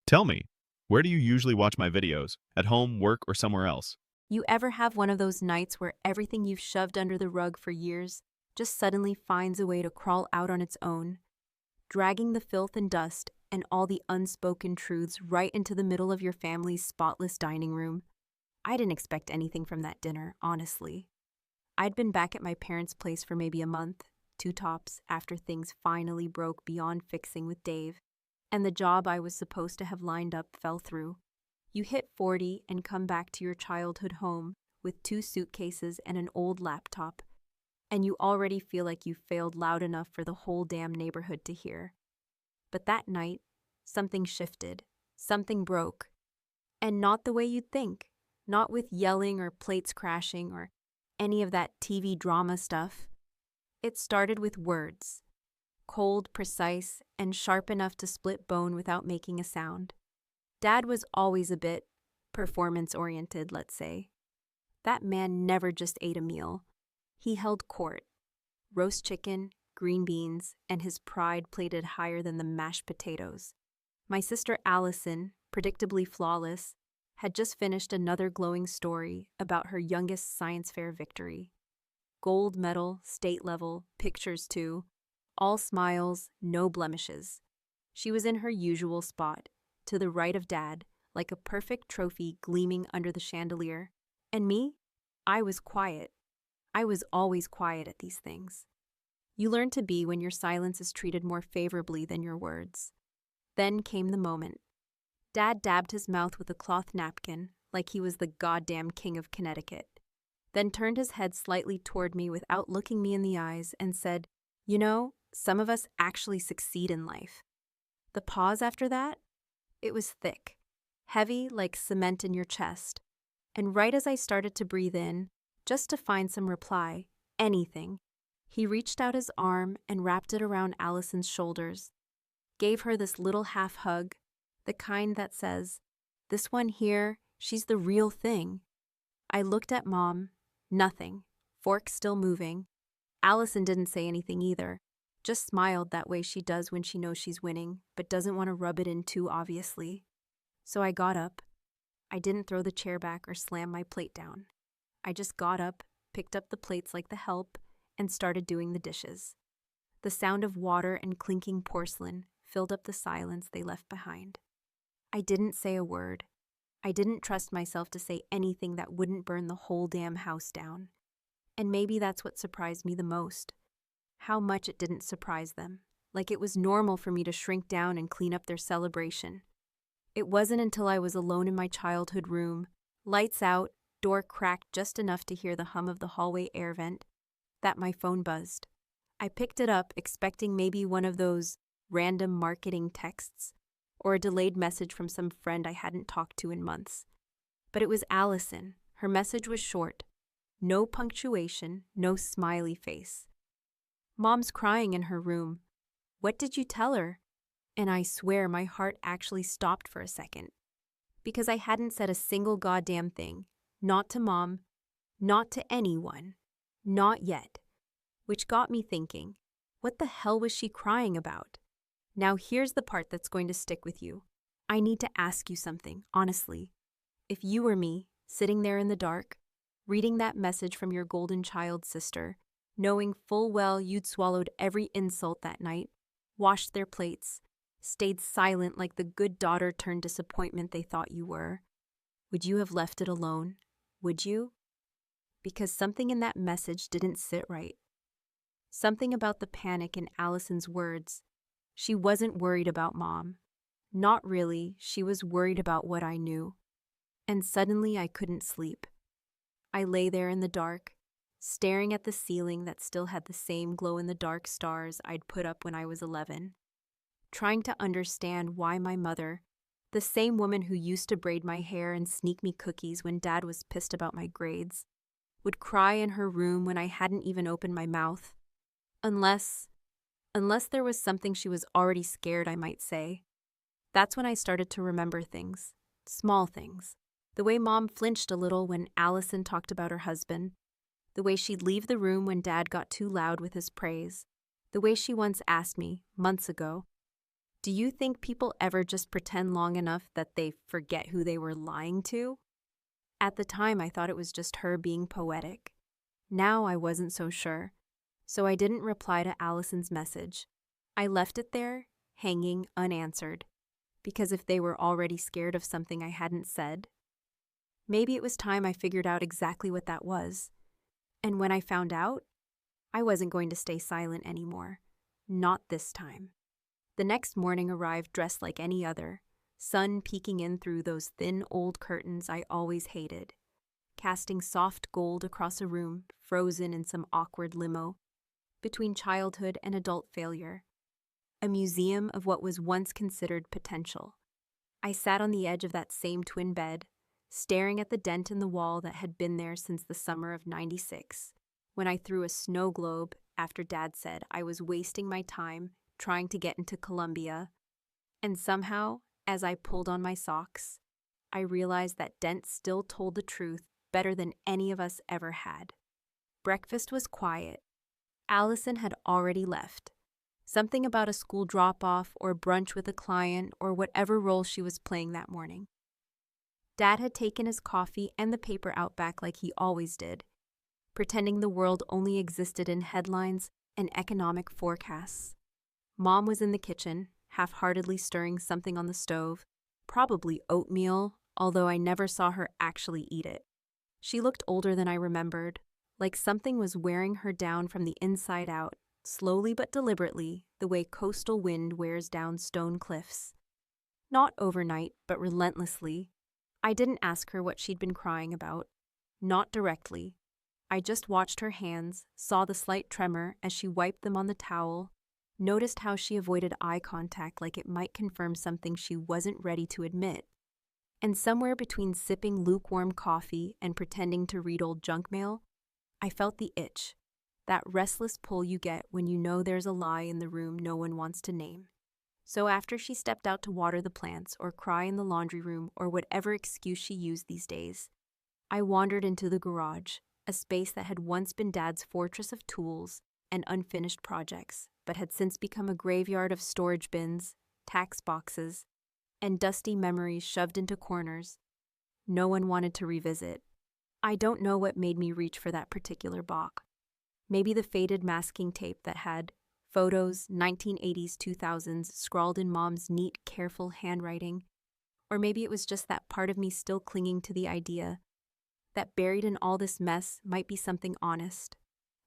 Tell me, where do you usually watch my videos? At home, work, or somewhere else? You ever have one of those nights where everything you've shoved under the rug for years just suddenly finds a way to crawl out on its own, dragging the filth and dust and all the unspoken truths right into the middle of your family's spotless dining room? I didn't expect anything from that dinner, honestly. I'd been back at my parents' place for maybe a month, two tops, after things finally broke beyond fixing with Dave, and the job I was supposed to have lined up fell through. You hit 40 and come back to your childhood home with two suitcases and an old laptop, and you already feel like you failed loud enough for the whole damn neighborhood to hear. But that night, something shifted, something broke, and not the way you'd think, not with yelling or plates crashing or any of that TV drama stuff. It started with words, cold, precise, and sharp enough to split bone without making a sound. Dad was always a bit performance-oriented, let's say. That man never just ate a meal. He held court. Roast chicken, green beans, and his pride plated higher than the mashed potatoes. My sister Allison, predictably flawless, had just finished another glowing story about her youngest science fair victory. Gold medal, state level, pictures too. All smiles, no blemishes. She was in her usual spot, to the right of Dad, like a perfect trophy gleaming under the chandelier. And me? I was quiet. I was always quiet at these things. You learn to be when your silence is treated more favorably than your words. Then came the moment. Dad dabbed his mouth with a cloth napkin, like he was the goddamn king of Connecticut, then turned his head slightly toward me without looking me in the eyes and said, "You know, some of us actually succeed in life." The pause after that? It was thick, heavy like cement in your chest. And right as I started to breathe in, just to find some reply, anything, he reached out his arm and wrapped it around Allison's shoulders, gave her this little half hug, the kind that says, "This one here, she's the real thing." I looked at Mom, nothing, fork still moving. Allison didn't say anything either, just smiled that way she does when she knows she's winning, but doesn't want to rub it in too obviously. So I got up. I didn't throw the chair back or slam my plate down. I just got up, picked up the plates like the help, and started doing the dishes. The sound of water and clinking porcelain filled up the silence they left behind. I didn't say a word. I didn't trust myself to say anything that wouldn't burn the whole damn house down. And maybe that's what surprised me the most. How much it didn't surprise them, like it was normal for me to shrink down and clean up their celebration. It wasn't until I was alone in my childhood room, lights out, door cracked just enough to hear the hum of the hallway air vent, that my phone buzzed. I picked it up, expecting maybe one of those random marketing texts or a delayed message from some friend I hadn't talked to in months. But it was Allison. Her message was short. No punctuation, no smiley face. "Mom's crying in her room. What did you tell her?" And I swear my heart actually stopped for a second. Because I hadn't said a single goddamn thing. Not to Mom. Not to anyone. Not yet. Which got me thinking, what the hell was she crying about? Now here's the part that's going to stick with you. I need to ask you something, honestly. If you were me, sitting there in the dark, reading that message from your golden child sister, knowing full well you'd swallowed every insult that night, washed their plates, stayed silent like the good daughter turned disappointment they thought you were, would you have left it alone? Would you? Because something in that message didn't sit right. Something about the panic in Allison's words. She wasn't worried about Mom. Not really, she was worried about what I knew. And suddenly I couldn't sleep. I lay there in the dark, staring at the ceiling that still had the same glow-in-the-dark stars I'd put up when I was 11, trying to understand why my mother, the same woman who used to braid my hair and sneak me cookies when Dad was pissed about my grades, would cry in her room when I hadn't even opened my mouth. Unless there was something she was already scared I might say. That's when I started to remember things, small things. The way Mom flinched a little when Allison talked about her husband, the way she'd leave the room when Dad got too loud with his praise, the way she once asked me, months ago, Do you think people ever just pretend long enough that they forget who they were lying to? At the time, I thought it was just her being poetic. Now I wasn't so sure, so I didn't reply to Allison's message. I left it there, hanging unanswered, because if they were already scared of something I hadn't said, maybe it was time I figured out exactly what that was. And when I found out, I wasn't going to stay silent anymore. Not this time. The next morning arrived dressed like any other, sun peeking in through those thin old curtains I always hated, casting soft gold across a room frozen in some awkward limo between childhood and adult failure, a museum of what was once considered potential. I sat on the edge of that same twin bed, staring at the dent in the wall that had been there since the summer of '96, when I threw a snow globe after Dad said I was wasting my time trying to get into Columbia, and somehow, as I pulled on my socks, I realized that dent still told the truth better than any of us ever had. Breakfast was quiet. Allison had already left. Something about a school drop-off or brunch with a client or whatever role she was playing that morning. Dad had taken his coffee and the paper out back like he always did, pretending the world only existed in headlines and economic forecasts. Mom was in the kitchen, half-heartedly stirring something on the stove, probably oatmeal, although I never saw her actually eat it. She looked older than I remembered, like something was wearing her down from the inside out, slowly but deliberately, the way coastal wind wears down stone cliffs. Not overnight, but relentlessly. I didn't ask her what she'd been crying about. Not directly. I just watched her hands, saw the slight tremor as she wiped them on the towel, noticed how she avoided eye contact like it might confirm something she wasn't ready to admit. And somewhere between sipping lukewarm coffee and pretending to read old junk mail, I felt the itch, that restless pull you get when you know there's a lie in the room no one wants to name. So after she stepped out to water the plants or cry in the laundry room or whatever excuse she used these days, I wandered into the garage, a space that had once been Dad's fortress of tools and unfinished projects, but had since become a graveyard of storage bins, tax boxes, and dusty memories shoved into corners no one wanted to revisit. I don't know what made me reach for that particular box. Maybe the faded masking tape that had photos 1980s, 2000s scrawled in Mom's neat, careful handwriting. Or maybe it was just that part of me still clinging to the idea that buried in all this mess might be something honest.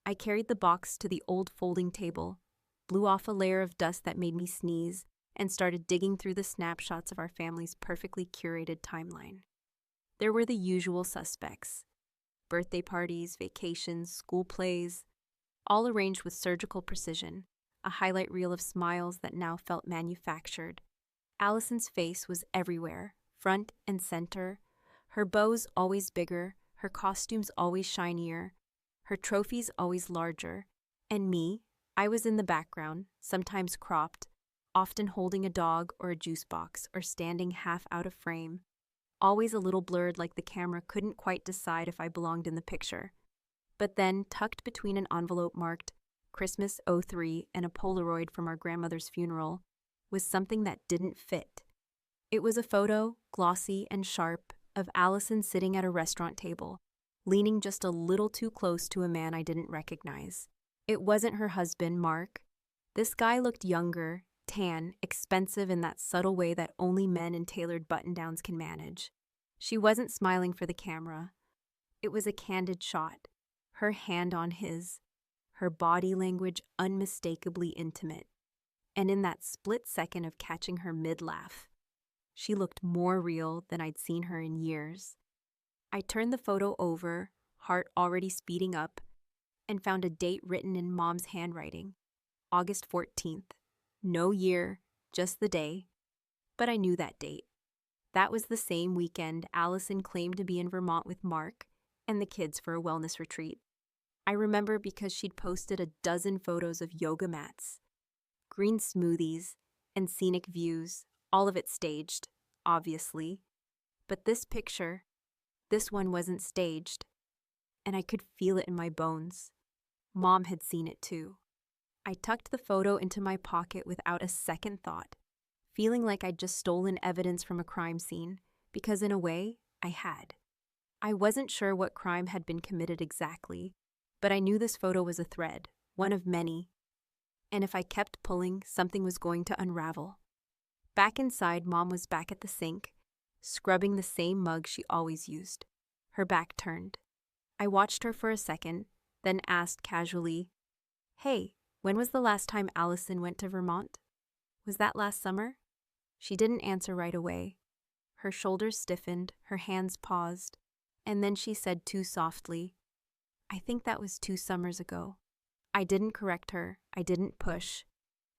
I carried the box to the old folding table, blew off a layer of dust that made me sneeze, and started digging through the snapshots of our family's perfectly curated timeline. There were the usual suspects: birthday parties, vacations, school plays, all arranged with surgical precision, a highlight reel of smiles that now felt manufactured. Allison's face was everywhere, front and center, her bows always bigger, her costumes always shinier, her trophies always larger, and me, I was in the background, sometimes cropped, often holding a dog or a juice box or standing half out of frame, always a little blurred like the camera couldn't quite decide if I belonged in the picture. But then, tucked between an envelope marked Christmas '03 and a Polaroid from our grandmother's funeral, was something that didn't fit. It was a photo, glossy and sharp, of Allison sitting at a restaurant table, leaning just a little too close to a man I didn't recognize. It wasn't her husband, Mark. This guy looked younger, tan, expensive in that subtle way that only men in tailored button-downs can manage. She wasn't smiling for the camera. It was a candid shot, her hand on his, her body language unmistakably intimate. And in that split second of catching her mid-laugh, she looked more real than I'd seen her in years. I turned the photo over, heart already speeding up, and found a date written in Mom's handwriting, August 14th. No year, just the day. But I knew that date. That was the same weekend Allison claimed to be in Vermont with Mark and the kids for a wellness retreat. I remember because she'd posted a dozen photos of yoga mats, green smoothies, and scenic views, all of it staged, obviously. But this picture, this one wasn't staged, and I could feel it in my bones. Mom had seen it too. I tucked the photo into my pocket without a second thought. feeling like I'd just stolen evidence from a crime scene, because in a way, I had. I wasn't sure what crime had been committed exactly, but I knew this photo was a thread, one of many, and if I kept pulling, something was going to unravel. Back inside, Mom was back at the sink, scrubbing the same mug she always used, her back turned. I watched her for a second, then asked casually, "Hey, when was the last time Allison went to Vermont? Was that last summer?" She didn't answer right away. Her shoulders stiffened, her hands paused, and then she said too softly, "I think that was 2 summers ago." I didn't correct her, I didn't push,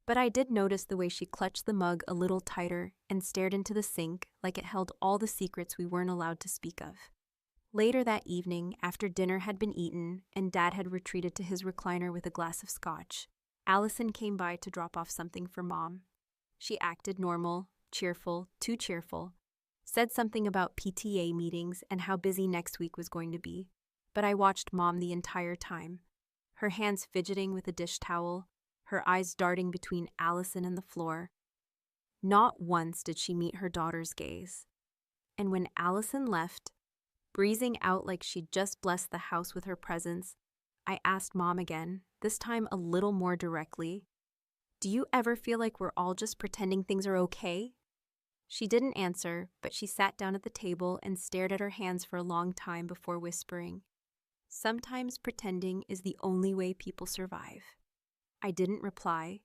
but I did notice the way she clutched the mug a little tighter and stared into the sink like it held all the secrets we weren't allowed to speak of. Later that evening, after dinner had been eaten and Dad had retreated to his recliner with a glass of scotch, Allison came by to drop off something for Mom. She acted normal, cheerful, too cheerful, said something about PTA meetings and how busy next week was going to be, but I watched Mom the entire time, her hands fidgeting with a dish towel, her eyes darting between Allison and the floor. Not once did she meet her daughter's gaze. And when Allison left, breezing out like she'd just blessed the house with her presence, I asked Mom again, this time a little more directly, "Do you ever feel like we're all just pretending things are okay?" She didn't answer, but she sat down at the table and stared at her hands for a long time before whispering, "Sometimes pretending is the only way people survive." I didn't reply.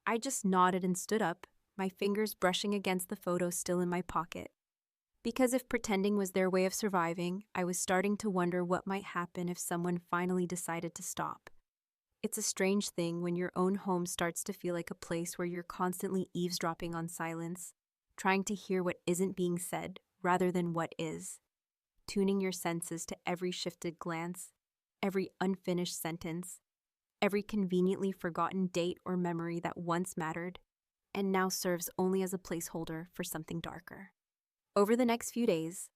I just nodded and stood up, my fingers brushing against the photo still in my pocket. Because if pretending was their way of surviving, I was starting to wonder what might happen if someone finally decided to stop. It's a strange thing when your own home starts to feel like a place where you're constantly eavesdropping on silence, trying to hear what isn't being said rather than what is, tuning your senses to every shifted glance, every unfinished sentence, every conveniently forgotten date or memory that once mattered and now serves only as a placeholder for something darker. Over the next few days,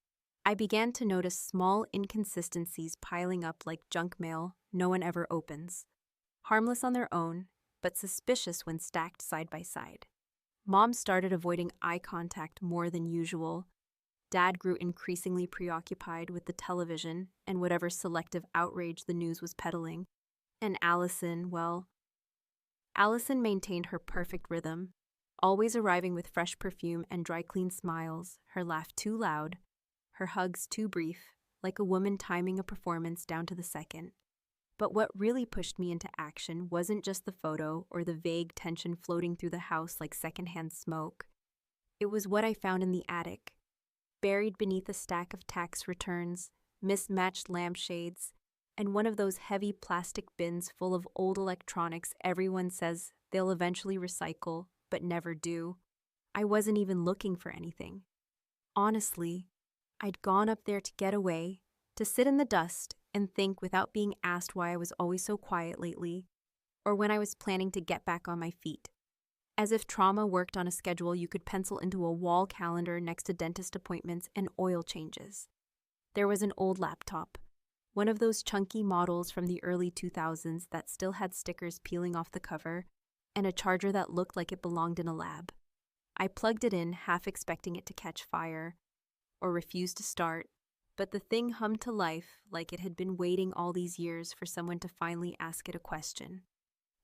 I began to notice small inconsistencies piling up like junk mail no one ever opens, harmless on their own, but suspicious when stacked side by side. Mom started avoiding eye contact more than usual. Dad grew increasingly preoccupied with the television and whatever selective outrage the news was peddling. And Allison, well, Allison maintained her perfect rhythm, always arriving with fresh perfume and dry-clean smiles, her laugh too loud, her hugs too brief, like a woman timing a performance down to the second. But what really pushed me into action wasn't just the photo or the vague tension floating through the house like secondhand smoke. It was what I found in the attic, buried beneath a stack of tax returns, mismatched lampshades, and one of those heavy plastic bins full of old electronics everyone says they'll eventually recycle, but never do. I wasn't even looking for anything. Honestly, I'd gone up there to get away, to sit in the dust and think without being asked why I was always so quiet lately, or when I was planning to get back on my feet. As if trauma worked on a schedule you could pencil into a wall calendar next to dentist appointments and oil changes. There was an old laptop, one of those chunky models from the early 2000s that still had stickers peeling off the cover, and a charger that looked like it belonged in a lab. I plugged it in, half expecting it to catch fire, or refuse to start, but the thing hummed to life like it had been waiting all these years for someone to finally ask it a question.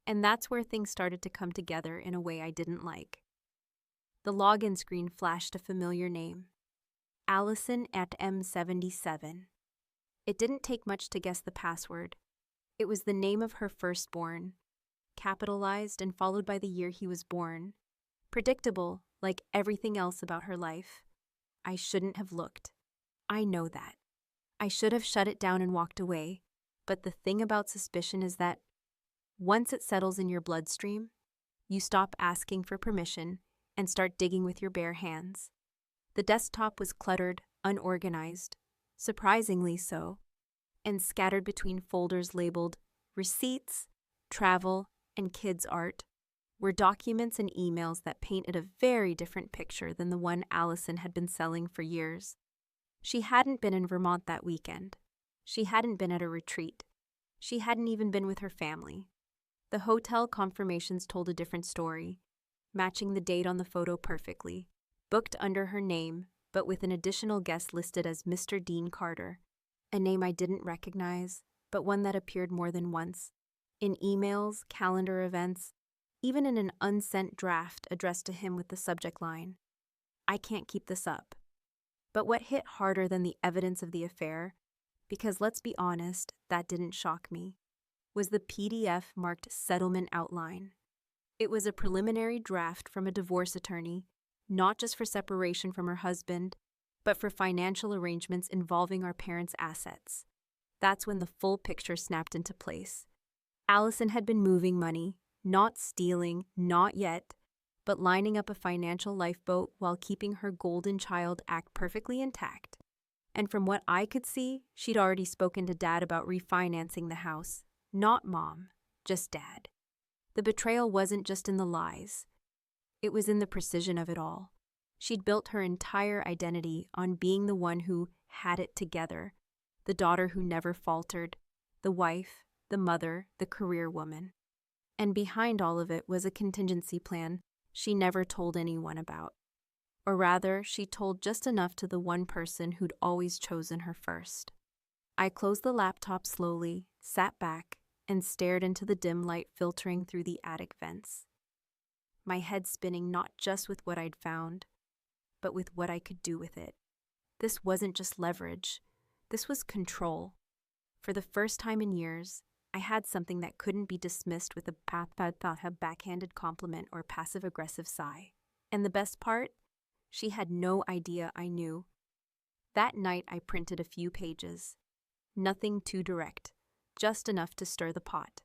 And that's where things started to come together in a way I didn't like. The login screen flashed a familiar name, Allison at M77. It didn't take much to guess the password. It was the name of her firstborn, capitalized and followed by the year he was born. Predictable, like everything else about her life. I shouldn't have looked. I know that. I should have shut it down and walked away, but the thing about suspicion is that once it settles in your bloodstream, you stop asking for permission and start digging with your bare hands. The desktop was cluttered, unorganized, surprisingly so, and scattered between folders labeled receipts, travel, and kids' art were documents and emails that painted a very different picture than the one Allison had been selling for years. She hadn't been in Vermont that weekend. She hadn't been at a retreat. She hadn't even been with her family. The hotel confirmations told a different story. matching the date on the photo perfectly, booked under her name, but with an additional guest listed as Mr. Dean Carter, a name I didn't recognize, but one that appeared more than once, in emails, calendar events, even in an unsent draft addressed to him with the subject line, "I can't keep this up." But what hit harder than the evidence of the affair, because let's be honest, that didn't shock me, was the PDF marked settlement outline. It was a preliminary draft from a divorce attorney, not just for separation from her husband, but for financial arrangements involving our parents' assets. That's when the full picture snapped into place. Allison had been moving money, not stealing, not yet, but lining up a financial lifeboat while keeping her golden child act perfectly intact. And from what I could see, she'd already spoken to Dad about refinancing the house. Not Mom, just Dad. The betrayal wasn't just in the lies. It was in the precision of it all. She'd built her entire identity on being the one who had it together, the daughter who never faltered, the wife, the mother, the career woman. And behind all of it was a contingency plan she never told anyone about. Or rather, she told just enough to the one person who'd always chosen her first. I closed the laptop slowly, sat back, and stared into the dim light filtering through the attic vents. My head spinning not just with what I'd found, but with what I could do with it. This wasn't just leverage. This was control. For the first time in years, I had something that couldn't be dismissed with a backhanded compliment or passive-aggressive sigh. And the best part? She had no idea I knew. That night, I printed a few pages. Nothing too direct, just enough to stir the pot.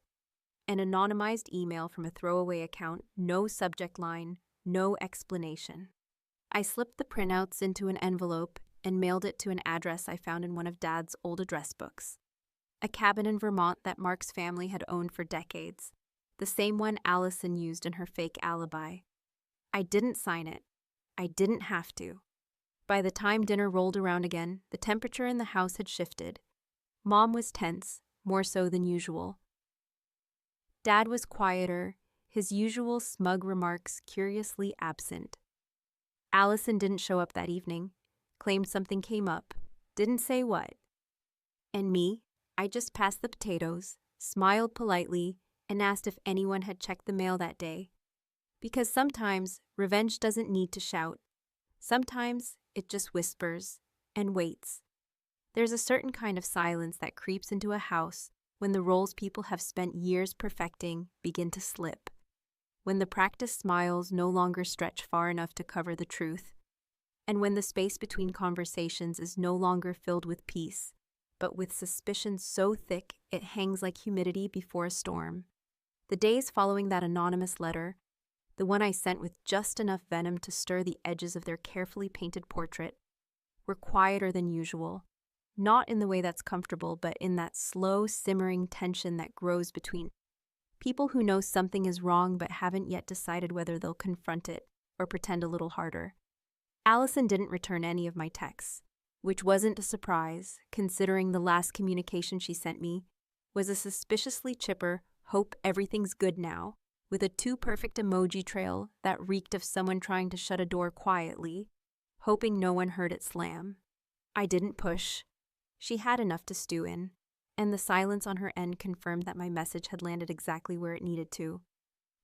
An anonymized email from a throwaway account, no subject line, no explanation. I slipped the printouts into an envelope and mailed it to an address I found in one of Dad's old address books. A cabin in Vermont that Mark's family had owned for decades, the same one Allison used in her fake alibi. I didn't sign it. I didn't have to. By the time dinner rolled around again, the temperature in the house had shifted. Mom was tense, more so than usual. Dad was quieter, his usual smug remarks curiously absent. Allison didn't show up that evening, claimed something came up, didn't say what. And me, I just passed the potatoes, smiled politely, and asked if anyone had checked the mail that day. Because sometimes revenge doesn't need to shout. Sometimes it just whispers and waits. There's a certain kind of silence that creeps into a house when the roles people have spent years perfecting begin to slip. When the practiced smiles no longer stretch far enough to cover the truth. And when the space between conversations is no longer filled with peace, but with suspicion so thick it hangs like humidity before a storm. The days following that anonymous letter, the one I sent with just enough venom to stir the edges of their carefully painted portrait, were quieter than usual, not in the way that's comfortable, but in that slow, simmering tension that grows between people who know something is wrong but haven't yet decided whether they'll confront it or pretend a little harder. Allison didn't return any of my texts, which wasn't a surprise, considering the last communication she sent me was a suspiciously chipper, "hope everything's good now," with a too-perfect emoji trail that reeked of someone trying to shut a door quietly, hoping no one heard it slam. I didn't push. She had enough to stew in, and the silence on her end confirmed that my message had landed exactly where it needed to.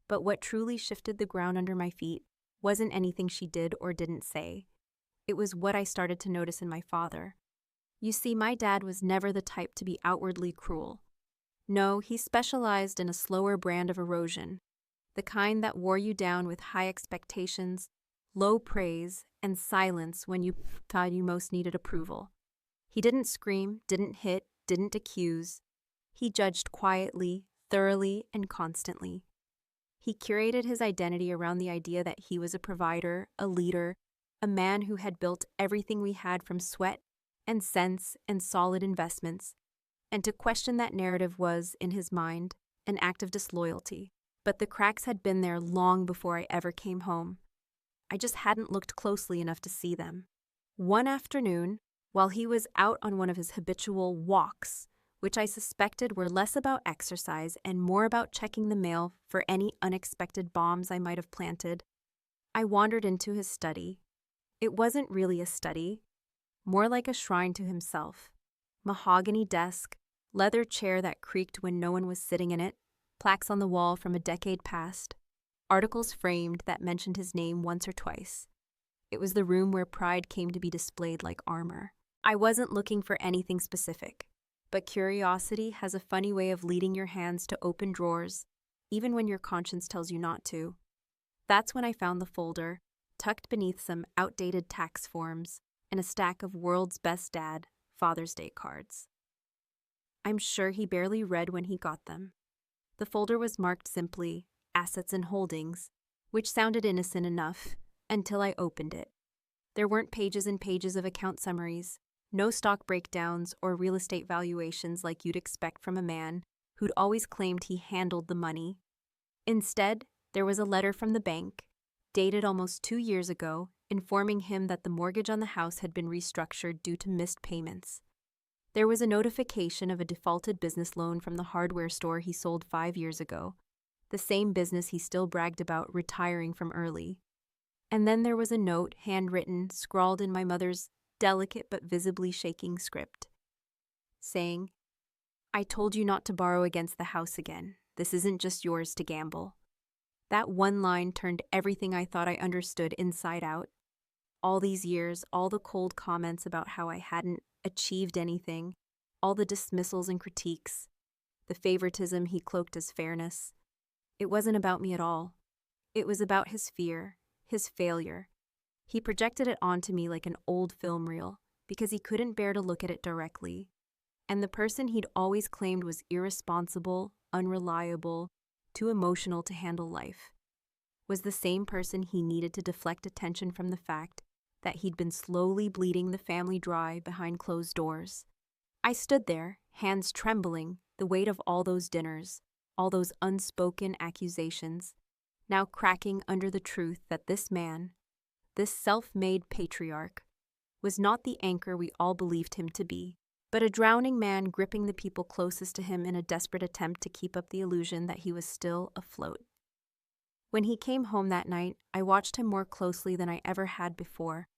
But what truly shifted the ground under my feet wasn't anything she did or didn't say. It was what I started to notice in my father. You see, my dad was never the type to be outwardly cruel. No, he specialized in a slower brand of erosion, the kind that wore you down with high expectations, low praise, and silence when you thought you most needed approval. He didn't scream, didn't hit, didn't accuse. He judged quietly, thoroughly, and constantly. He curated his identity around the idea that he was a provider, a leader, a man who had built everything we had from sweat and sense and solid investments, and to question that narrative was, in his mind, an act of disloyalty. But the cracks had been there long before I ever came home. I just hadn't looked closely enough to see them. One afternoon, while he was out on one of his habitual walks, which I suspected were less about exercise and more about checking the mail for any unexpected bombs I might have planted, I wandered into his study. It wasn't really a study, more like a shrine to himself. Mahogany desk, leather chair that creaked when no one was sitting in it, plaques on the wall from a decade past, articles framed that mentioned his name once or twice. It was the room where pride came to be displayed like armor. I wasn't looking for anything specific, but curiosity has a funny way of leading your hands to open drawers, even when your conscience tells you not to. That's when I found the folder, tucked beneath some outdated tax forms and a stack of World's Best Dad Father's Day cards. I'm sure he barely read when he got them. The folder was marked simply, Assets and Holdings, which sounded innocent enough until I opened it. There weren't pages and pages of account summaries, no stock breakdowns or real estate valuations like you'd expect from a man who'd always claimed he handled the money. Instead, there was a letter from the bank, dated almost 2 years ago, informing him that the mortgage on the house had been restructured due to missed payments. There was a notification of a defaulted business loan from the hardware store he sold 5 years ago, the same business he still bragged about retiring from early. And then there was a note, handwritten, scrawled in my mother's delicate but visibly shaking script, saying, "I told you not to borrow against the house again. This isn't just yours to gamble." That one line turned everything I thought I understood inside out. All these years, all the cold comments about how I hadn't achieved anything, all the dismissals and critiques, the favoritism he cloaked as fairness. It wasn't about me at all. It was about his fear, his failure. He projected it onto me like an old film reel because he couldn't bear to look at it directly. And the person he'd always claimed was irresponsible, unreliable, too emotional to handle life, was the same person he needed to deflect attention from the fact that he'd been slowly bleeding the family dry behind closed doors. I stood there, hands trembling, the weight of all those dinners, all those unspoken accusations, now cracking under the truth that this man, this self-made patriarch, was not the anchor we all believed him to be, but a drowning man gripping the people closest to him in a desperate attempt to keep up the illusion that he was still afloat. When he came home that night, I watched him more closely than I ever had before.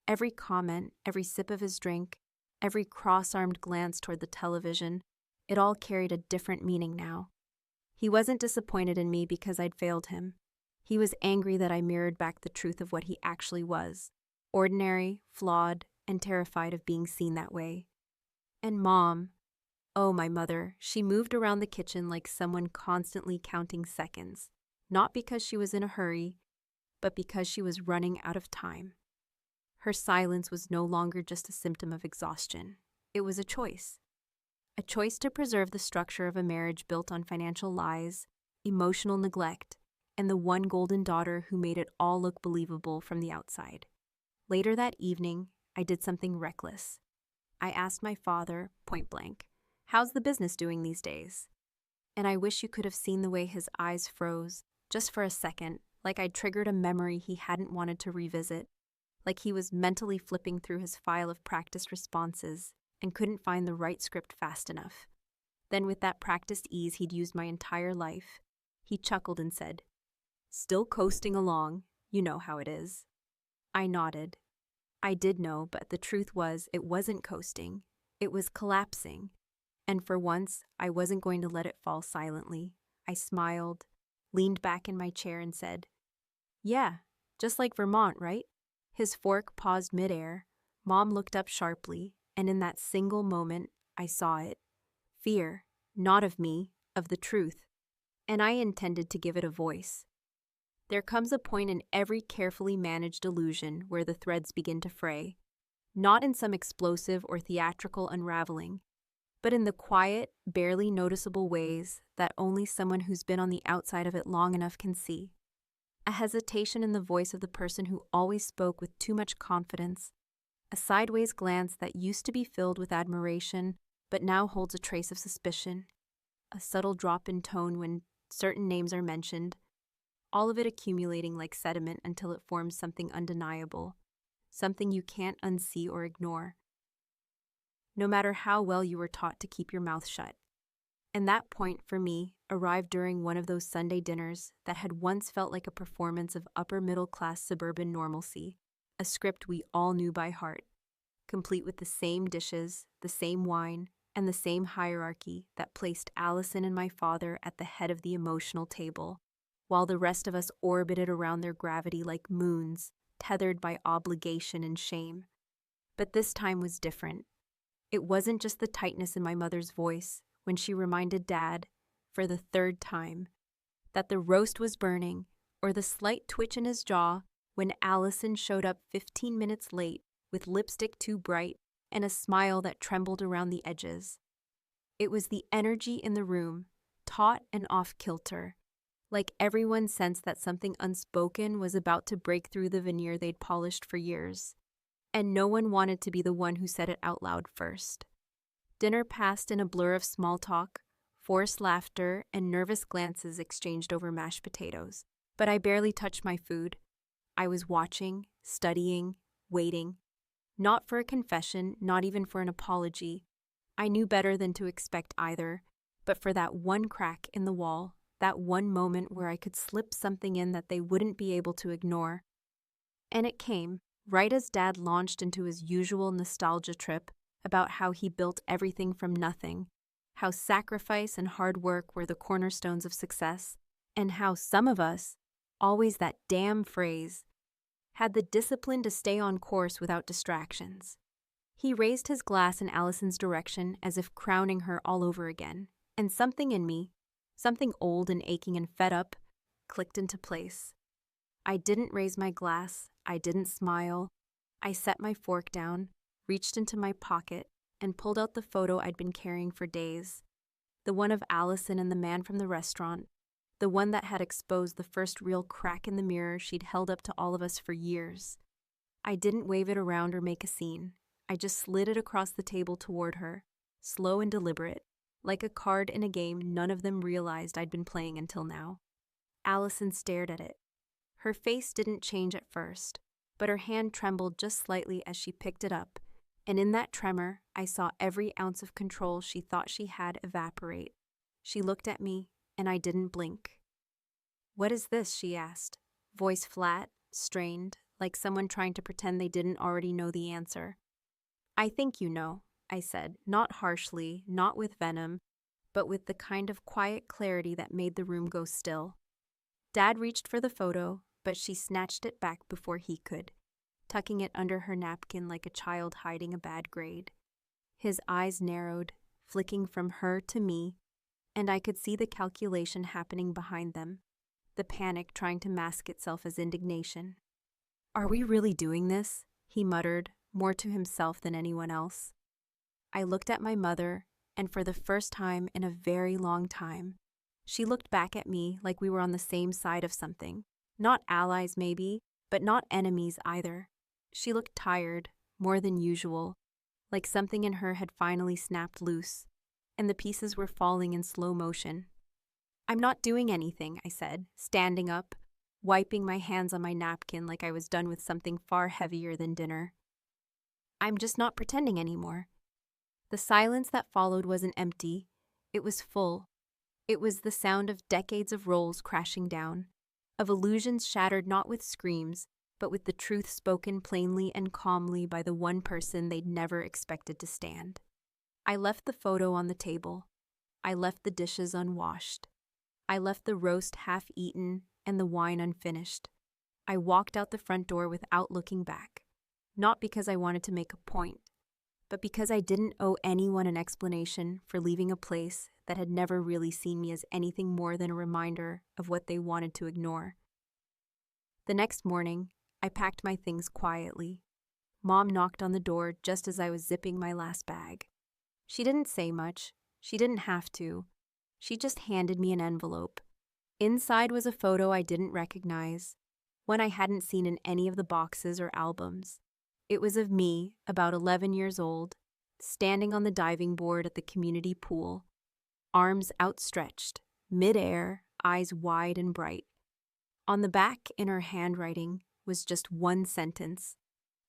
Every comment, every sip of his drink, every cross-armed glance toward the television, it all carried a different meaning now. He wasn't disappointed in me because I'd failed him. He was angry that I mirrored back the truth of what he actually was, ordinary, flawed, and terrified of being seen that way. And Mom, oh, my mother, she moved around the kitchen like someone constantly counting seconds, not because she was in a hurry, but because she was running out of time. Her silence was no longer just a symptom of exhaustion. It was a choice. A choice to preserve the structure of a marriage built on financial lies, emotional neglect, and the one golden daughter who made it all look believable from the outside. Later that evening, I did something reckless. I asked my father, point blank, "How's the business doing these days?" And I wish you could have seen the way his eyes froze, just for a second, like I'd triggered a memory he hadn't wanted to revisit, like he was mentally flipping through his file of practiced responses and couldn't find the right script fast enough. Then with that practiced ease he'd used my entire life, he chuckled and said, "Still coasting along, you know how it is." I nodded. I did know, but the truth was it wasn't coasting. It was collapsing. And for once, I wasn't going to let it fall silently. I smiled, leaned back in my chair and said, "Yeah, just like Vermont, right?" His fork paused midair. Mom looked up sharply, and in that single moment, I saw it. Fear, not of me, of the truth. And I intended to give it a voice. There comes a point in every carefully managed illusion where the threads begin to fray, not in some explosive or theatrical unraveling, but in the quiet, barely noticeable ways that only someone who's been on the outside of it long enough can see. A hesitation in the voice of the person who always spoke with too much confidence, a sideways glance that used to be filled with admiration but now holds a trace of suspicion, a subtle drop in tone when certain names are mentioned, all of it accumulating like sediment until it forms something undeniable, something you can't unsee or ignore, no matter how well you were taught to keep your mouth shut. And that point, for me, arrived during one of those Sunday dinners that had once felt like a performance of upper middle class suburban normalcy, a script we all knew by heart, complete with the same dishes, the same wine, and the same hierarchy that placed Allison and my father at the head of the emotional table, while the rest of us orbited around their gravity like moons, tethered by obligation and shame. But this time was different. It wasn't just the tightness in my mother's voice when she reminded Dad, for the third time, that the roast was burning, or the slight twitch in his jaw when Allison showed up 15 minutes late with lipstick too bright and a smile that trembled around the edges. It was the energy in the room, taut and off-kilter, like everyone sensed that something unspoken was about to break through the veneer they'd polished for years, and no one wanted to be the one who said it out loud first. Dinner passed in a blur of small talk, forced laughter, and nervous glances exchanged over mashed potatoes. But I barely touched my food. I was watching, studying, waiting. Not for a confession, not even for an apology. I knew better than to expect either, but for that one crack in the wall, that one moment where I could slip something in that they wouldn't be able to ignore. And it came, right as Dad launched into his usual nostalgia trip about how he built everything from nothing, how sacrifice and hard work were the cornerstones of success, and how some of us, always that damn phrase, had the discipline to stay on course without distractions. He raised his glass in Allison's direction as if crowning her all over again, and something in me, something old and aching and fed up, clicked into place. I didn't raise my glass, I didn't smile. I set my fork down, reached into my pocket, and pulled out the photo I'd been carrying for days. The one of Allison and the man from the restaurant, the one that had exposed the first real crack in the mirror she'd held up to all of us for years. I didn't wave it around or make a scene. I just slid it across the table toward her, slow and deliberate, like a card in a game none of them realized I'd been playing until now. Allison stared at it. Her face didn't change at first, but her hand trembled just slightly as she picked it up, and in that tremor, I saw every ounce of control she thought she had evaporate. She looked at me, and I didn't blink. "What is this?" she asked, voice flat, strained, like someone trying to pretend they didn't already know the answer. "I think you know," I said, not harshly, not with venom, but with the kind of quiet clarity that made the room go still. Dad reached for the photo, but she snatched it back before he could, tucking it under her napkin like a child hiding a bad grade. His eyes narrowed, flicking from her to me, and I could see the calculation happening behind them, the panic trying to mask itself as indignation. "Are we really doing this?" he muttered, more to himself than anyone else. I looked at my mother, and for the first time in a very long time, she looked back at me like we were on the same side of something. Not allies, maybe, but not enemies either. She looked tired, more than usual, like something in her had finally snapped loose, and the pieces were falling in slow motion. "I'm not doing anything," I said, standing up, wiping my hands on my napkin like I was done with something far heavier than dinner. "I'm just not pretending anymore." The silence that followed wasn't empty, it was full. It was the sound of decades of roles crashing down, of illusions shattered not with screams, but with the truth spoken plainly and calmly by the one person they'd never expected to stand. I left the photo on the table. I left the dishes unwashed. I left the roast half-eaten and the wine unfinished. I walked out the front door without looking back, not because I wanted to make a point, but because I didn't owe anyone an explanation for leaving a place that had never really seen me as anything more than a reminder of what they wanted to ignore. The next morning, I packed my things quietly. Mom knocked on the door just as I was zipping my last bag. She didn't say much. She didn't have to. She just handed me an envelope. Inside was a photo I didn't recognize, one I hadn't seen in any of the boxes or albums. It was of me, about 11 years old, standing on the diving board at the community pool, arms outstretched, mid-air, eyes wide and bright. On the back, in her handwriting, was just one sentence: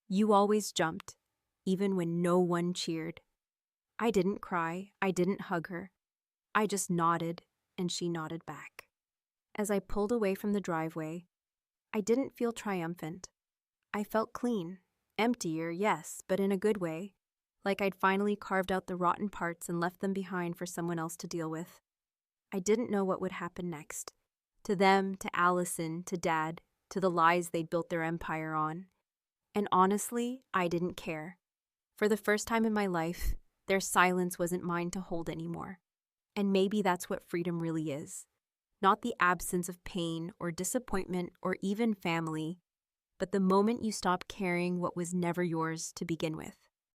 "You always jumped, even when no one cheered." I didn't cry, I didn't hug her. I just nodded, and she nodded back. As I pulled away from the driveway, I didn't feel triumphant. I felt clean. Emptier, yes, but in a good way. Like I'd finally carved out the rotten parts and left them behind for someone else to deal with. I didn't know what would happen next. To them, to Allison, to Dad, to the lies they'd built their empire on. And honestly, I didn't care. For the first time in my life, their silence wasn't mine to hold anymore. And maybe that's what freedom really is. Not the absence of pain or disappointment or even family, but the moment you stop carrying what was never yours to begin with.